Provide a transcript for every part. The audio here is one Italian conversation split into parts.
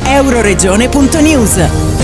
Euroregione.news.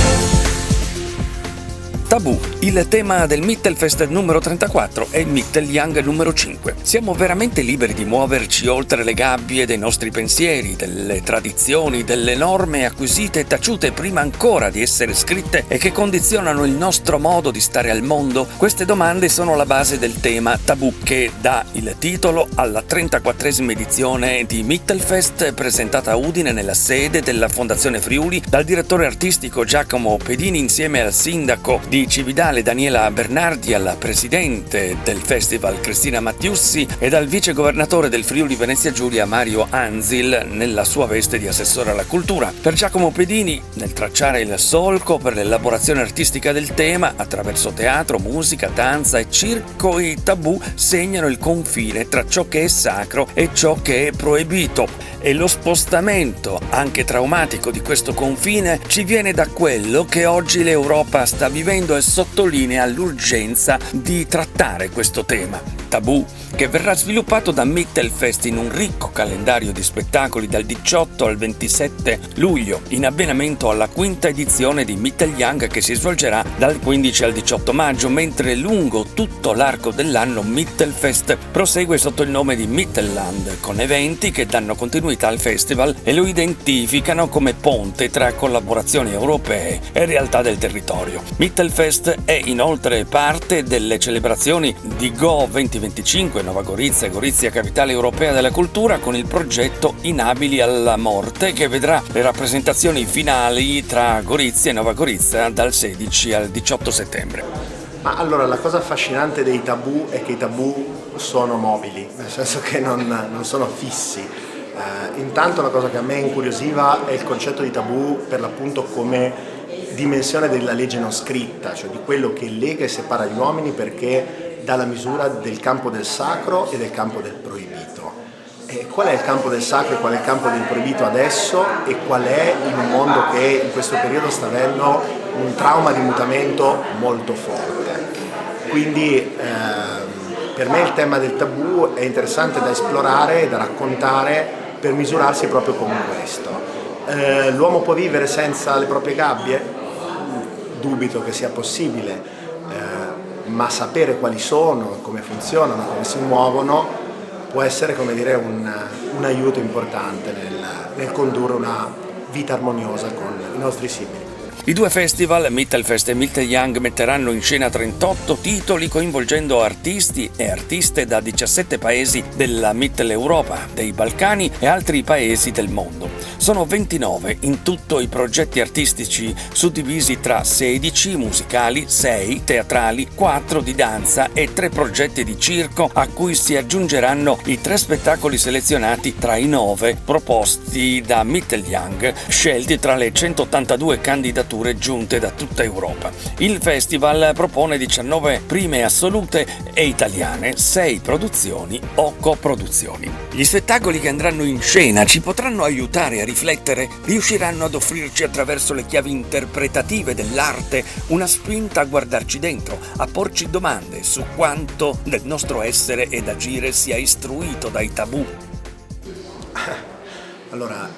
Tabù, il tema del Mittelfest numero 34 e il Mittelyoung numero 5. Siamo veramente liberi di muoverci oltre le gabbie dei nostri pensieri, delle tradizioni, delle norme acquisite e taciute prima ancora di essere scritte e che condizionano il nostro modo di stare al mondo? Queste domande sono la base del tema Tabù, che dà il titolo alla 34esima edizione di Mittelfest, presentata a Udine nella sede della Fondazione Friuli dal direttore artistico Giacomo Pedini insieme al sindaco di Cividale Daniela Bernardi, alla presidente del festival Cristina Mattiussi e dal vicegovernatore del Friuli Venezia Giulia Mario Anzil nella sua veste di assessore alla cultura. Per Giacomo Pedini, nel tracciare il solco per l'elaborazione artistica del tema attraverso teatro, musica, danza e circo, i tabù segnano il confine tra ciò che è sacro e ciò che è proibito. E lo spostamento, anche traumatico, di questo confine ci viene da quello che oggi l'Europa sta vivendo e sottolinea l'urgenza di trattare questo tema. Tabù, che verrà sviluppato da Mittelfest in un ricco calendario di spettacoli dal 18 al 27 luglio, in abbinamento alla quinta edizione di Mittelyoung che si svolgerà dal 15 al 18 maggio, mentre lungo tutto l'arco dell'anno Mittelfest prosegue sotto il nome di Mittelland, con eventi che danno continuità al festival e lo identificano come ponte tra collaborazioni europee e realtà del territorio. Mittelfest è inoltre parte delle celebrazioni di Go 2025 Nova Gorizia e Gorizia Capitale Europea della Cultura, con il progetto Inabili alla Morte, che vedrà le rappresentazioni finali tra Gorizia e Nova Gorizia dal 16 al 18 settembre. Ma allora, la cosa affascinante dei tabù è che i tabù sono mobili, nel senso che non sono fissi. Intanto la cosa che a me incuriosiva è il concetto di tabù per l'appunto come dimensione della legge non scritta, cioè di quello che lega e separa gli uomini, perché dà la misura del campo del sacro e del campo del proibito. E qual è il campo del sacro e qual è il campo del proibito adesso, e qual è in un mondo che in questo periodo sta avendo un trauma di mutamento molto forte. Quindi per me il tema del tabù è interessante da esplorare e da raccontare per misurarsi proprio con questo. L'uomo può vivere senza le proprie gabbie? Dubito che sia possibile. Ma sapere quali sono, come funzionano, come si muovono può essere, come dire, un aiuto importante nel condurre una vita armoniosa con i nostri simili. I due festival, Mittelfest e Mittelyoung, metteranno in scena 38 titoli coinvolgendo artisti e artiste da 17 paesi della Mitteleuropa, dei Balcani e altri paesi del mondo. Sono 29 in tutto i progetti artistici, suddivisi tra 16 musicali, 6 teatrali, 4 di danza e 3 progetti di circo, a cui si aggiungeranno i 3 spettacoli selezionati tra i 9 proposti da Mittelyoung, scelti tra le 182 candidature giunte da tutta Europa. Il festival propone 19 prime assolute e italiane, 6 produzioni o coproduzioni. Gli spettacoli che andranno in scena ci potranno aiutare a riflettere, riusciranno ad offrirci attraverso le chiavi interpretative dell'arte una spinta a guardarci dentro, a porci domande su quanto del nostro essere ed agire sia istruito dai tabù. Allora,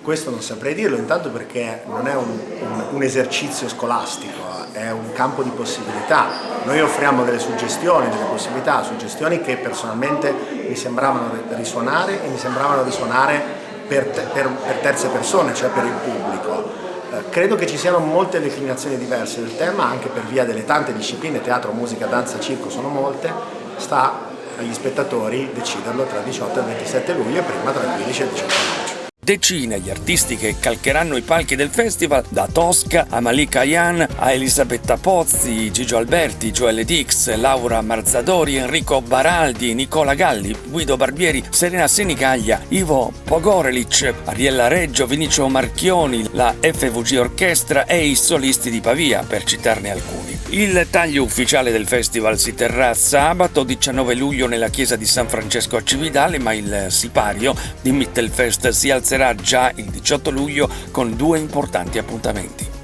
questo non saprei dirlo, intanto perché non è un esercizio scolastico, è un campo di possibilità. Noi offriamo delle suggestioni, delle possibilità, suggestioni che personalmente mi sembravano risuonare e mi sembravano risuonare per terze persone, cioè per il pubblico. Credo che ci siano molte declinazioni diverse del tema, anche per via delle tante discipline, teatro, musica, danza, circo, sono molte. Sta agli spettatori deciderlo tra il 18 e il 27 luglio e prima tra il 15 e il 18 maggio. Decine gli artisti che calcheranno i palchi del festival, da Tosca a Malika Ayan a Elisabetta Pozzi, Gigio Alberti, Joelle Dix, Laura Marzadori, Enrico Baraldi, Nicola Galli, Guido Barbieri, Serena Senigaglia, Ivo Pogorelic, Ariella Reggio, Vinicio Marchioni, la FVG Orchestra e i solisti di Pavia, per citarne alcuni. Il taglio ufficiale del festival si terrà sabato 19 luglio nella chiesa di San Francesco a Cividale, ma il sipario di Mittelfest si alzerà già il 18 luglio con 2 importanti appuntamenti.